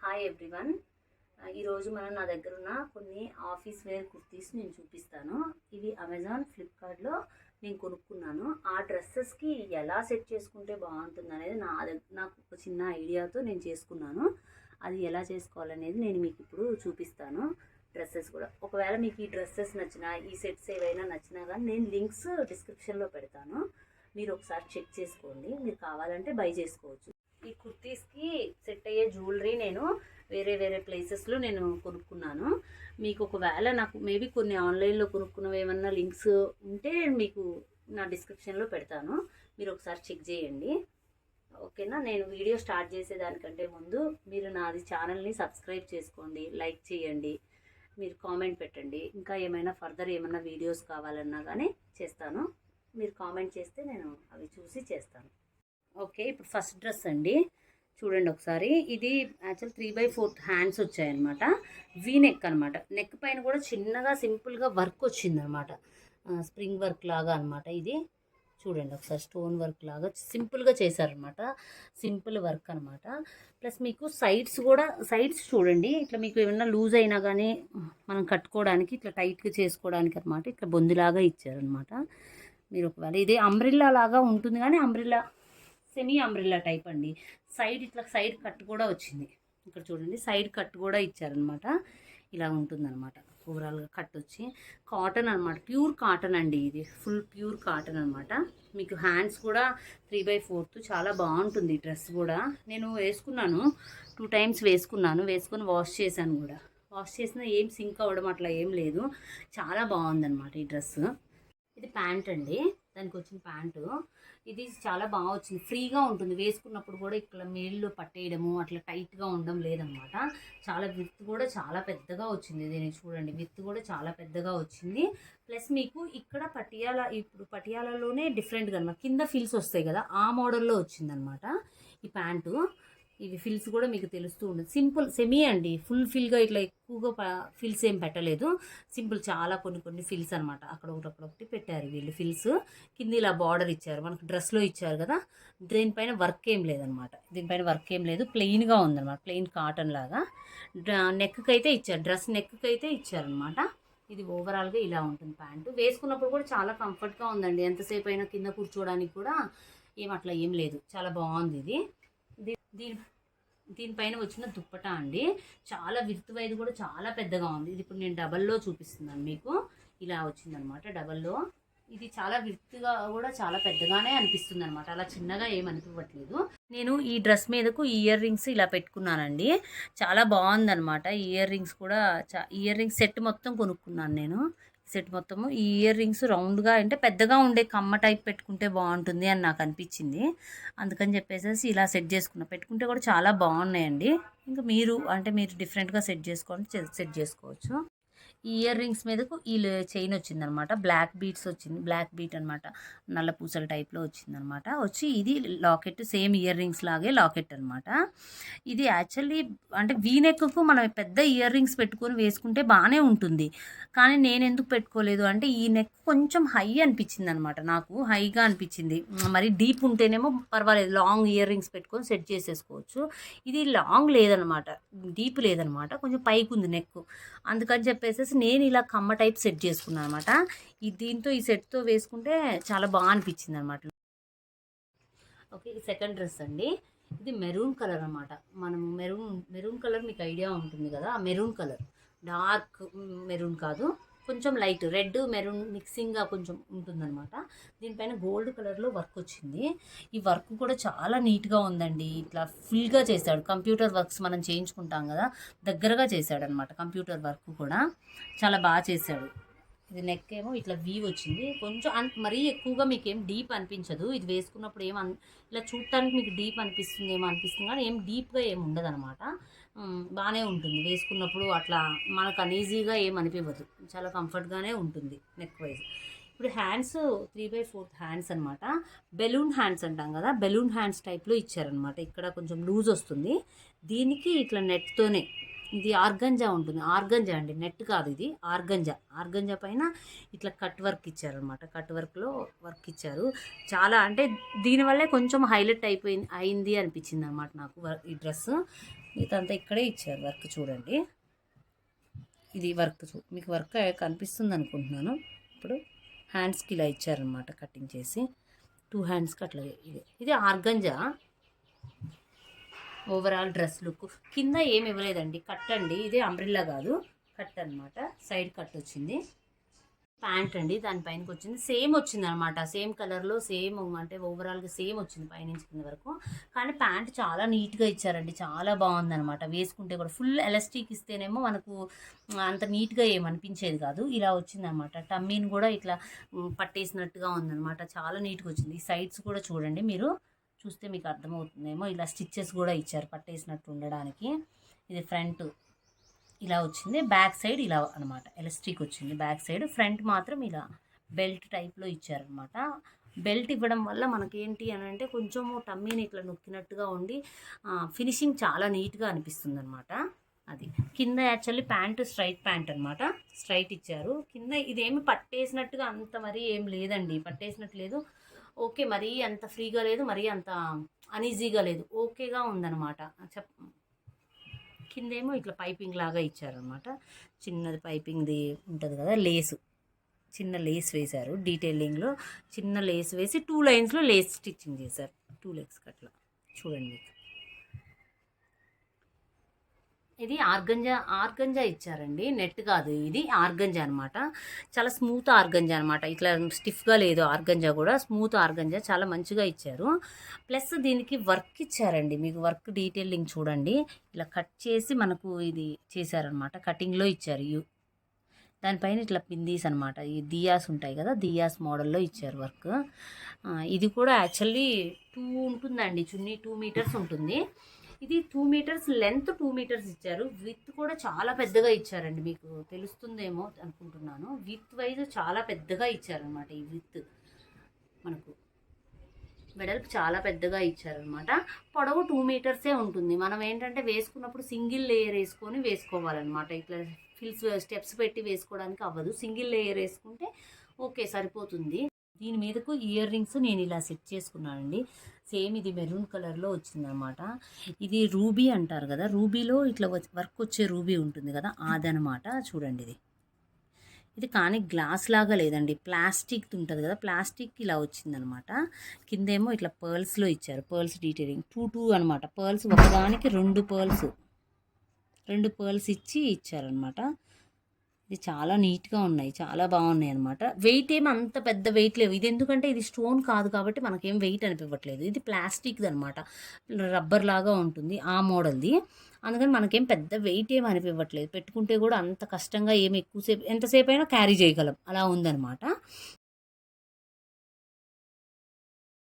Hi everyone. ఈరోజు నా దగ్గర ఉన్న కొన్ని ఆఫీస్ వేర్ కుర్తీస్ నేను చూపిస్తాను. ఇవి అమెజాన్, ఫ్లిప్కార్ట్లో నేను కొనుక్కున్నాను. ఆ డ్రెస్సెస్కి ఎలా సెట్ చేసుకుంటే బాగుంటుంది అనేది నాకు ఒక చిన్న ఐడియాతో నేను చేసుకున్నాను. అది ఎలా చేసుకోవాలనేది నేను మీకు ఇప్పుడు చూపిస్తాను. డ్రెస్సెస్ కూడా ఒకవేళ మీకు ఈ డ్రెస్సెస్ నచ్చినా, ఈ సెట్స్ ఏవైనా నచ్చినా కానీ నేను లింక్స్ డిస్క్రిప్షన్లో పెడతాను. మీరు ఒకసారి చెక్ చేసుకోండి. మీరు కావాలంటే బై చేసుకోవచ్చు. ఈ కుర్తీస్కి సెట్ అయ్యే జ్యువెలరీ నేను వేరే వేరే ప్లేసెస్లో నేను కొనుక్కున్నాను. మీకు ఒకవేళ నాకు మేబీ కొన్ని ఆన్లైన్లో కొనుక్కున్నవి ఏమన్నా లింక్స్ ఉంటే మీకు నా డిస్క్రిప్షన్లో పెడతాను. మీరు ఒకసారి చెక్ చేయండి, ఓకేనా. నేను వీడియో స్టార్ట్ చేసేదానికంటే ముందు మీరు నాది ఛానల్ని సబ్స్క్రైబ్ చేసుకోండి, లైక్ చేయండి, మీరు కామెంట్ పెట్టండి. ఇంకా ఏమైనా ఫర్దర్ ఏమైనా వీడియోస్ కావాలన్నా కానీ చేస్తాను. మీరు కామెంట్ చేస్తే నేను అవి చూసి చేస్తాను. ఓకే, ఇప్పుడు ఫస్ట్ డ్రెస్ అండి, చూడండి ఒకసారి. ఇది యాక్చువల్ 3/4 హ్యాండ్స్ వచ్చాయన్నమాట. వీ నెక్ అనమాట. నెక్ పైన కూడా చిన్నగా సింపుల్గా వర్క్ వచ్చిందనమాట, స్ప్రింగ్ వర్క్ లాగా అనమాట. ఇది చూడండి ఒకసారి, స్టోన్ వర్క్ లాగా సింపుల్గా చేశారనమాట. సింపుల్ వర్క్ అనమాట. ప్లస్ మీకు సైడ్స్ చూడండి, ఇట్లా మీకు ఏమైనా లూజ్ అయినా కానీ మనం కట్టుకోవడానికి ఇట్లా టైట్గా చేసుకోవడానికి అనమాట. ఇట్లా బొందిలాగా ఇచ్చారనమాట. మీరు ఒకవేళ ఇదే అంబ్రిల్లా లాగా ఉంటుంది, కానీ సెమీ అంబ్రిల్లా టైప్ అండి. ఇట్లా సైడ్ కట్ కూడా వచ్చింది. ఇక్కడ చూడండి, సైడ్ కట్ కూడా ఇచ్చారనమాట. ఇలా ఉంటుందన్నమాట. ఓవరాల్గా కట్ వచ్చి కాటన్ అనమాట, ప్యూర్ కాటన్ అండి. ఇది ఫుల్ ప్యూర్ కాటన్ అనమాట. మీకు హ్యాండ్స్ కూడా 3/4 చాలా బాగుంటుంది. ఈ డ్రెస్ కూడా నేను వేసుకున్నాను, 2 టైమ్స్ వేసుకొని వాష్ చేశాను కూడా. వాష్ చేసినా ఏం సింక్ అవ్వడం అట్లా ఏం లేదు. చాలా బాగుందన్నమాట ఈ డ్రెస్. ఇది ప్యాంట్ అండి, దానికి వచ్చిన ప్యాంటు. ఇది చాలా బాగా వచ్చింది, ఫ్రీగా ఉంటుంది. వేసుకున్నప్పుడు కూడా ఇక్కడ మేళ్ళు పట్టేయడము అట్లా టైట్గా ఉండడం లేదనమాట. చాలా విత్ కూడా చాలా పెద్దగా వచ్చింది. దీన్ని చూడండి, విత్ కూడా చాలా పెద్దగా వచ్చింది. ప్లస్ మీకు ఇక్కడ పటియాలలోనే డిఫరెంట్గా అనమాట, కింద ఫిల్స్ వస్తాయి కదా, ఆ మోడల్లో వచ్చిందనమాట ఈ ప్యాంటు. ఇవి ఫిల్స్ కూడా మీకు తెలుస్తూ ఉండదు. సింపుల్ సెమీ అండి, ఫుల్ ఫిల్గా ఇట్లా ఎక్కువగా ఫిల్స్ ఏం పెట్టలేదు. సింపుల్, చాలా కొన్ని ఫిల్స్ అనమాట. అక్కడొకటి పెట్టారు వీళ్ళు ఫిల్స్. కింద ఇలా బార్డర్ ఇచ్చారు, మనకు డ్రెస్లో ఇచ్చారు కదా. దీనిపైన వర్క్ ఏం లేదనమాట. ప్లెయిన్గా ఉందన్నమాట, ప్లెయిన్ కాటన్ లాగా. నెక్కి అయితే ఇచ్చారు, డ్రెస్ నెక్కి అయితే ఇచ్చారనమాట. ఇది ఓవరాల్గా ఇలా ఉంటుంది ప్యాంటు. వేసుకున్నప్పుడు కూడా చాలా కంఫర్ట్గా ఉందండి. ఎంతసేపు అయినా కింద కూర్చోవడానికి కూడా ఏం లేదు. చాలా బాగుంది ఇది. దీనిపైన వచ్చిన దుప్పటా అండి, చాలా విత్ వైజ్ కూడా చాలా పెద్దగా ఉంది. ఇది ఇప్పుడు నేను డబల్లో చూపిస్తున్నాను మీకు. ఇలా వచ్చిందనమాట డబల్లో. ఇది చాలా విత్గా కూడా చాలా పెద్దగానే అనిపిస్తుంది అనమాట, అలా చిన్నగా ఏమనిపించట్లేదు. నేను ఈ డ్రెస్ మీదకు ఇయర్ రింగ్స్ ఇలా పెట్టుకున్నానండి, చాలా బాగుందనమాట. ఇయర్ రింగ్స్ సెట్ మొత్తం కొనుక్కున్నాను నేను. సెట్ మొత్తము ఈ ఇయర్ రింగ్స్ రౌండ్గా అంటే పెద్దగా ఉండే కమ్మ టైప్ పెట్టుకుంటే బాగుంటుంది అని నాకు అనిపించింది. అందుకని చెప్పేసి ఇలా సెట్ పెట్టుకుంటే కూడా చాలా బాగున్నాయండి. ఇంకా మీరు డిఫరెంట్గా సెట్ చేసుకోవచ్చు. ఈ ఇయర్ రింగ్స్ మీదకు ఈ చైన్ వచ్చిందనమాట, బ్లాక్ బీట్ అనమాట, నల్ల పూసల టైప్లో వచ్చిందనమాట. ఇది లాకెట్, సేమ్ ఇయర్ రింగ్స్ లాగే లాకెట్ అనమాట. ఇది యాక్చువల్లీ వీనెక్కు మనం పెద్ద ఇయర్ రింగ్స్ పెట్టుకొని వేసుకుంటే బాగానే ఉంటుంది, కానీ నేను ఎందుకు పెట్టుకోలేదు అంటే ఈ నెక్ కొంచెం హై అనిపించింది అనమాట. నాకు హైగా అనిపించింది. మరి డీప్ ఉంటేనేమో పర్వాలేదు, లాంగ్ ఇయర్ రింగ్స్ పెట్టుకొని సెట్ చేసేసుకోవచ్చు. ఇది లాంగ్ లేదనమాట, డీప్ లేదనమాట, కొంచెం పైకి ఉంది నెక్. అందుకని చెప్పేసి నేను ఇలా కమ్మ టైప్ సెట్ చేసుకున్నాను అనమాట. ఈ సెట్తో వేసుకుంటే చాలా బాగా అనిపించింది అనమాట. ఓకే, ఈ సెకండ్ డ్రెస్ అండి. ఇది మెరూన్ కలర్ అనమాట. మనం మెరూన్ కలర్ మీకు ఐడియా ఉంటుంది కదా, ఆ మెరూన్ కలర్, డార్క్ మెరూన్ కాదు, కొంచెం లైట్ రెడ్ మెరూన్ మిక్సింగ్గా కొంచెం ఉంటుందన్నమాట. దీనిపైన గోల్డ్ కలర్లో వర్క్ వచ్చింది. ఈ వర్క్ కూడా చాలా నీట్గా ఉందండి. ఇట్లా ఫుల్గా చేశాడు, కంప్యూటర్ వర్క్స్ మనం చేయించుకుంటాం కదా, దగ్గరగా చేశాడనమాట. కంప్యూటర్ వర్క్ కూడా చాలా బాగా చేశాడు. ఇది నెక్ ఏమో ఇట్లా వీవ్ వచ్చింది. కొంచెం మరీ ఎక్కువగా మీకు ఏం డీప్ అనిపించదు. ఇది వేసుకున్నప్పుడు ఇలా చూడటానికి మీకు డీప్ అనిపిస్తుంది కానీ ఏం డీప్గా ఏమి ఉండదు అనమాట. బాగానే ఉంటుంది వేసుకున్నప్పుడు, అట్లా మనకు అనీజీగా ఏం అనిపించదు, చాలా కంఫర్ట్గానే ఉంటుంది నెక్ వైజ్. ఇప్పుడు హ్యాండ్స్ 3/4 హ్యాండ్స్ అనమాట. బెలూన్ హ్యాండ్స్ అంటాం కదా, బెలూన్ హ్యాండ్స్ టైప్లో ఇచ్చారనమాట. ఇక్కడ కొంచెం లూజ్ వస్తుంది. దీనికి ఇట్లా నెట్తోనే, ఇది ఆర్గంజా ఉంటుంది, ఆర్గంజా అండి, నెట్ కాదు, ఇది ఆర్గంజా పైన ఇట్లా కట్ వర్క్ ఇచ్చారనమాట. కట్ వర్క్లో వర్క్ ఇచ్చారు. చాలా దీనివల్లే కొంచెం హైలైట్ అయింది అనిపించింది అనమాట నాకు ఈ డ్రెస్. ఇదంతా ఇక్కడే ఇచ్చారు వర్క్ చూడండి. ఇది వర్క్ మీకు వర్క్ కనిపిస్తుంది అనుకుంటున్నాను. ఇప్పుడు హ్యాండ్స్కి ఇలా ఇచ్చారనమాట కటింగ్ చేసి 2 హ్యాండ్స్కి అట్లా. ఇది ఆర్గంజా ఓవరాల్ డ్రెస్ లుక్. కింద ఏమి ఇవ్వలేదండి, కట్ అండి. ఇది అంబ్రిల్లా కాదు, కట్ అనమాట. సైడ్ కట్ వచ్చింది. ప్యాంట్ అండి, దానిపైనకి వచ్చింది. సేమ్ వచ్చింది అనమాట, సేమ్ కలర్లో సేమ్, అంటే ఓవరాల్గా సేమ్ వచ్చింది పైనుంచి కింద వరకు. కానీ ప్యాంట్ చాలా నీట్గా ఇచ్చారండి, చాలా బాగుందనమాట. వేసుకుంటే కూడా ఫుల్ ఎలాస్టిక్ ఇస్తేనేమో మనకు అంత నీట్గా ఏమనిపించేది కాదు. ఇలా వచ్చిందనమాట. టమ్మీని కూడా ఇట్లా పట్టేసినట్టుగా ఉందనమాట, చాలా నీట్గా వచ్చింది. ఈ సైడ్స్ కూడా చూడండి, మీరు చూస్తే మీకు అర్థమవుతుందేమో. ఇలా స్టిచ్చెస్ కూడా ఇచ్చారు పట్టేసినట్టు ఉండడానికి. ఇది ఫ్రంట్ ఇలా వచ్చింది, బ్యాక్ సైడ్ ఇలా అనమాట ఎలాస్టిక్ వచ్చింది బ్యాక్ సైడ్. ఫ్రంట్ మాత్రం ఇలా బెల్ట్ టైప్లో ఇచ్చారనమాట. బెల్ట్ ఇవ్వడం వల్ల మనకేంటి అని అంటే కొంచెము టమ్మీని ఇట్లా నొక్కినట్టుగా ఉండి ఫినిషింగ్ చాలా నీట్గా అనిపిస్తుంది అనమాట. అది కింద యాక్చువల్లీ ప్యాంటు స్ట్రైట్ ప్యాంట్ అనమాట, స్ట్రైట్ ఇచ్చారు. కింద ఇదేమి పట్టేసినట్టుగా అంత మరీ ఏం లేదండి, పట్టేసినట్టు లేదు. ఓకే, మరీ అంత ఫ్రీగా లేదు, మరీ అంత అనీజీగా లేదు, ఓకేగా ఉందన్నమాట. కిందేమో ఇట్లా పైపింగ్ లాగా ఇచ్చారనమాట. చిన్నది పైపింగ్ది ఉంటుంది కదా, లేసు, చిన్న లేస్ వేశారు. డీటెయిలింగ్లో చిన్న లేస్ వేసి 2 లైన్స్లో లేస్ స్టిచ్చింగ్ చేశారు, 2 లెగ్స్కి అట్లా. చూడండి, ఇది ఆర్గంజా ఇచ్చారండి, నెట్ కాదు, ఇది ఆర్గంజా అనమాట. చాలా స్మూత్ ఆర్గంజా అనమాట, ఇట్లా స్టిఫ్గా లేదు. ఆర్గంజా కూడా స్మూత్ ఆర్గంజా, చాలా మంచిగా ఇచ్చారు. ప్లస్ దీనికి వర్క్ ఇచ్చారండి, మీకు వర్క్ డీటెయిలింగ్ చూడండి. ఇలా కట్ చేసి మనకు ఇది చేశారనమాట, కటింగ్లో ఇచ్చారు. దానిపైన ఇట్లా పిందీస్ అనమాట, ఈ దియాస్ ఉంటాయి కదా, దియాస్ మోడల్లో ఇచ్చారు వర్క్. ఇది కూడా యాక్చువల్లీ 2 ఉంటుందండి, చున్నీ 2 మీటర్స్ ఉంటుంది. ఇది 2 మీటర్స్ లెంత్, 2 మీటర్స్ ఇచ్చారు. విత్ కూడా చాలా పెద్దగా ఇచ్చారండి, మీకు తెలుస్తుందేమో అనుకుంటున్నాను. విత్ వైజ్ చాలా పెద్దగా ఇచ్చారనమాట. ఈ విత్ మనకు వెడల్పు చాలా పెద్దగా ఇచ్చారనమాట. పొడవు 2 మీటర్సే ఉంటుంది. మనం ఏంటంటే వేసుకున్నప్పుడు సింగిల్ లేయర్ వేసుకొని వేసుకోవాలన్నమాట. ఇట్లా స్టెప్స్ పెట్టి వేసుకోవడానికి అవ్వదు, సింగిల్ లేయర్ వేసుకుంటే ఓకే సరిపోతుంది. దీని మీదకు ఇయర్ రింగ్స్ నేను ఇలా సెట్ చేసుకున్నానండి. సేమ్ ఇది మెరూన్ కలర్లో వచ్చిందనమాట. ఇది రూబీ అంటారు కదా, రూబీలో ఇట్లా వర్క్ వచ్చే రూబీ ఉంటుంది కదా, అదనమాట. చూడండి, ఇది కానీ గ్లాస్ లాగా లేదండి, ప్లాస్టిక్ ఉంటుంది కదా, ప్లాస్టిక్ ఇలా వచ్చిందనమాట. కిందేమో ఇట్లా పర్ల్స్లో ఇచ్చారు, పర్ల్స్ డీటెయిలింగ్ 2 అనమాట. పర్ల్స్ ఒకదానికి 2 పర్ల్స్ ఇచ్చి ఇచ్చారనమాట. ఇది చాలా నీట్గా ఉన్నాయి, చాలా బాగున్నాయి అనమాట. వెయిట్ ఏమి అంత పెద్ద వెయిట్ లేవు. ఇది ఎందుకంటే ఇది స్టోన్ కాదు కాబట్టి మనకేం వెయిట్ అనిపించట్లేదు. ఇది ప్లాస్టిక్ది అనమాట, రబ్బర్ లాగా ఉంటుంది ఆ మోడల్ది. అందుకని మనకేం పెద్ద వెయిట్ ఏమి అనిపించట్లేదు. పెట్టుకుంటే కూడా అంత కష్టంగా ఏమి ఎంతసేపు అయినా క్యారీ చేయగలం, అలా ఉందనమాట.